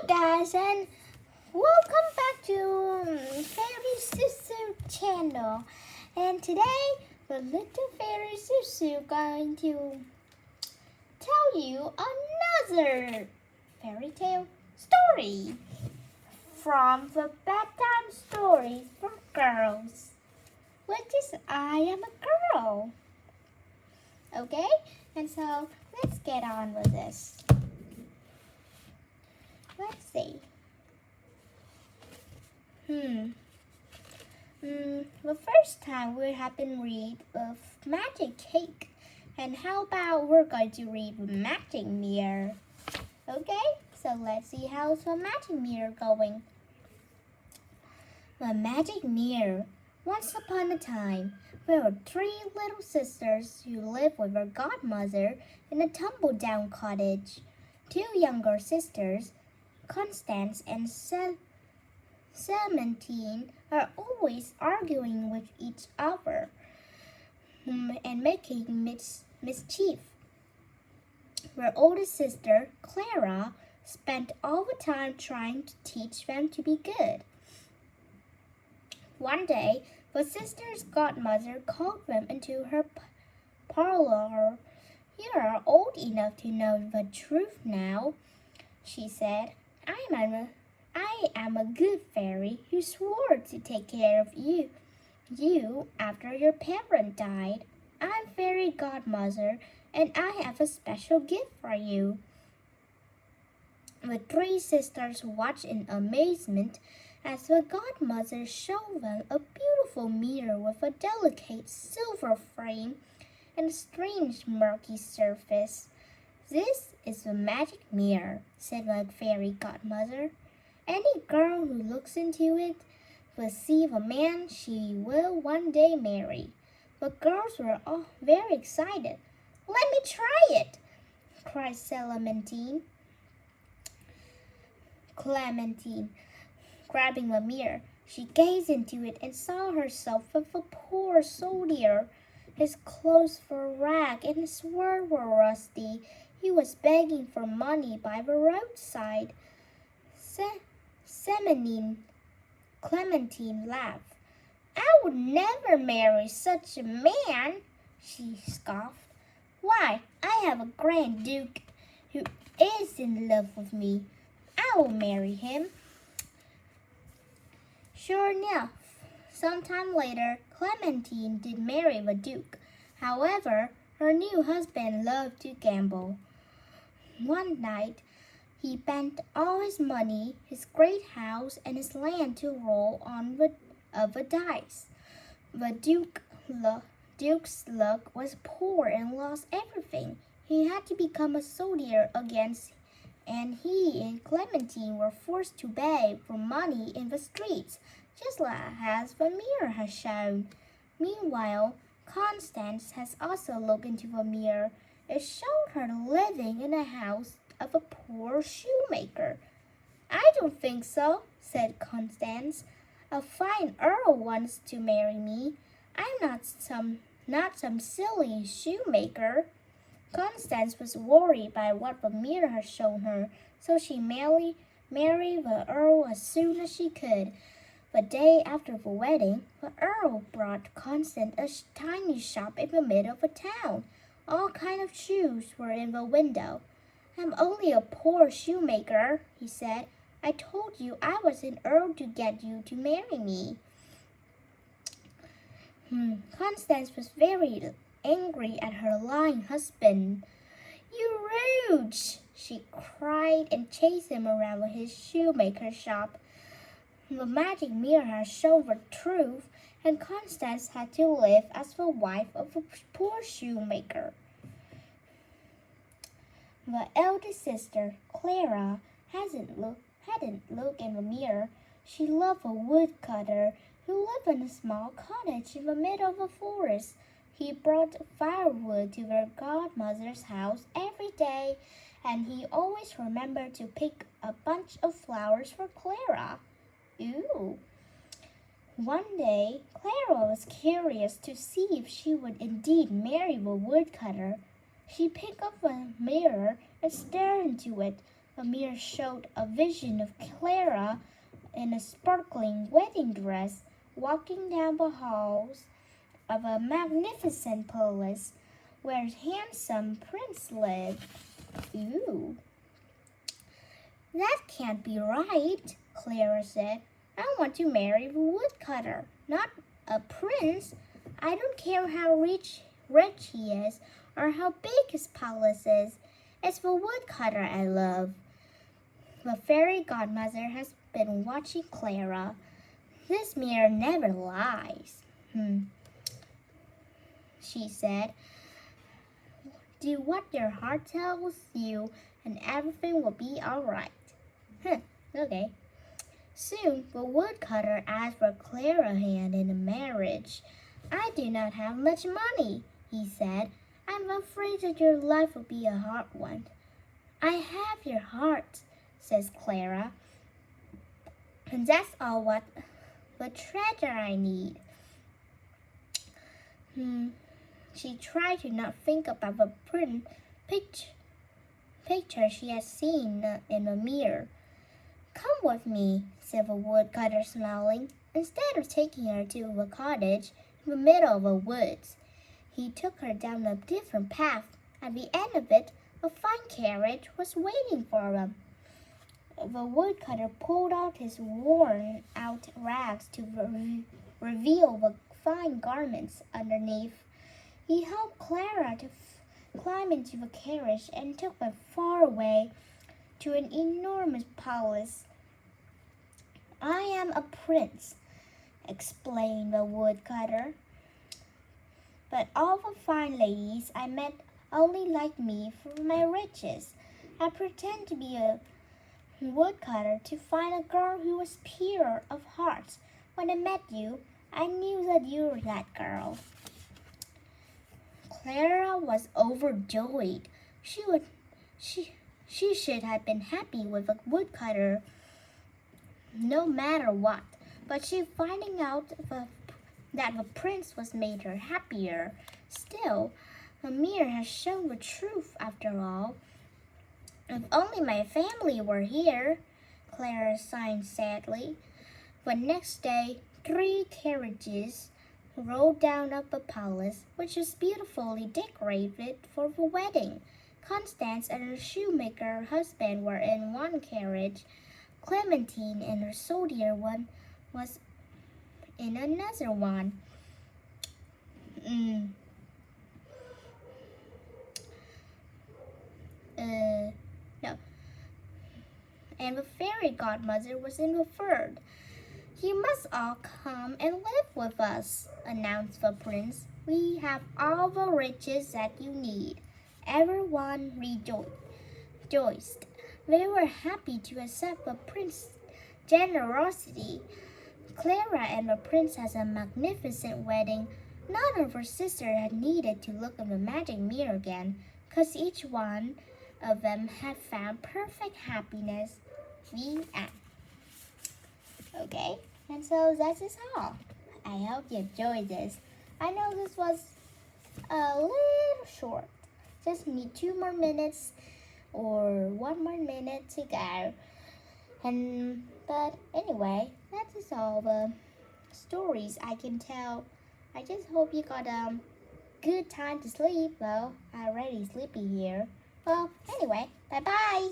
guys, and welcome back to Fairy Susu channel. And today, the little Fairy Susu going to tell you another fairy tale story from the Bedtime Stories for Girls, which is I Am a Girl. Okay, and so let's get on with this. Let's see. The first time we have been read of Magic Cake, and how about we're going to read Magic Mirror? Okay, so let's see how's the Magic Mirror going. The Magic Mirror. Once upon a time, there were 3 little sisters who lived with their godmother in a tumble-down cottage. 2 younger sisters, Constance and Clementine, are always arguing with each other and making mischief. Their oldest sister, Clara, spent all the time trying to teach them to be good. One day, the sisters' godmother called them into her parlor. "You are old enough to know the truth now," she said. I am a good fairy who swore to take care of you after your parent died. I'm fairy godmother, and I have a special gift for you." The 3 sisters watched in amazement as the godmother showed them a beautiful mirror with a delicate silver frame and a strange murky surface. "This is the magic mirror," said the fairy godmother. "Any girl who looks into it will see the man she will one day marry." The girls were all very excited. "Let me try it!" cried Clementine, grabbing the mirror. She gazed into it and saw herself with a poor soldier. His clothes were ragged and his words were rusty. He was begging for money by the roadside. Clementine laughed. "I would never marry such a man," she scoffed. "Why, I have a Grand Duke who is in love with me. I will marry him." Sure enough, sometime later, Clementine did marry the Duke. However, her new husband loved to gamble. One night, he bent all his money, his great house, and his land to roll on the dice. The Duke's luck was poor and lost everything. He had to become a soldier again, and he and Clementine were forced to beg for money in the streets, just as the mirror has shown. Meanwhile, Constance has also looked into the mirror. It showed her living in a house of a poor shoemaker. "I don't think so," said Constance. "A fine earl wants to marry me. I'm not some silly shoemaker." Constance was worried by what the mirror had shown her, so she married the earl as soon as she could. The day after the wedding, the earl brought Constance a tiny shop in the middle of the town. All kinds of shoes were in the window. "I'm only a poor shoemaker," he said. "I told you I was an earl to get you to marry me." Constance was very angry at her lying husband. "You rude!" she cried and chased him around his shoemaker shop. The magic mirror had shown the truth, and Constance had to live as the wife of a poor shoemaker. The eldest sister, Clara, hadn't looked in the mirror. She loved a woodcutter who lived in a small cottage in the middle of a forest. He brought firewood to their godmother's house every day, and he always remembered to pick a bunch of flowers for Clara. Ooh. One day, Clara was curious to see if she would indeed marry the woodcutter. She picked up a mirror and stared into it. Amir showed a vision of Clara in a sparkling wedding dress walking down the halls of a magnificent palace where a handsome prince lived. Ooh. That can't be right, Clara said. I want to marry the woodcutter, not a prince. I don't care how rich he is or how big his palace is. It's the woodcutter I love. The fairy godmother has been watching Clara. This mirror never lies, she said. Do what your heart tells you and everything will be all right. Okay. Soon the woodcutter asked for Clara's hand in marriage. I do not have much money, he said. I'm afraid that your life will be a hard one. I have your heart, says Clara. And that's all the treasure I need. She tried to not think about the picture she had seen in the mirror. Come with me, said the woodcutter, smiling. Instead of taking her to the cottage in the middle of the woods, he took her down a different path. At the end of it, a fine carriage was waiting for them. The woodcutter pulled out his worn-out rags to reveal the fine garments underneath. He helped Clara to climb into the carriage and took them far away to an enormous palace. I am a prince, explained the woodcutter. But all the fine ladies I met only like me for my riches. I pretend to be a woodcutter to find a girl who was pure of heart. When I met you, I knew that you were that girl. Clara was overjoyed. She should have been happy with a woodcutter no matter what, but she finding out that the prince was made her happier. Still, Amir has shown the truth after all. If only my family were here, Clara sighed sadly. But next day, 3 carriages rolled down of the palace, which was beautifully decorated for the wedding. Constance and her shoemaker husband were in one carriage. Clementine and her soldier one was in another one. No. And the fairy godmother was in the third. You must all come and live with us, announced the prince. We have all the riches that you need. Everyone rejoiced. They were happy to accept the prince's generosity. Clara and the prince had a magnificent wedding. None of her sisters had needed to look in the magic mirror again, because each one of them had found perfect happiness. The end. Okay, and so that is all. I hope you enjoyed this. I know this was a little short. Just need 2 more minutes or 1 more minute to go. But anyway, that is all the stories I can tell. I just hope you got a good time to sleep. Well, I'm already sleepy here. Well, anyway, bye-bye.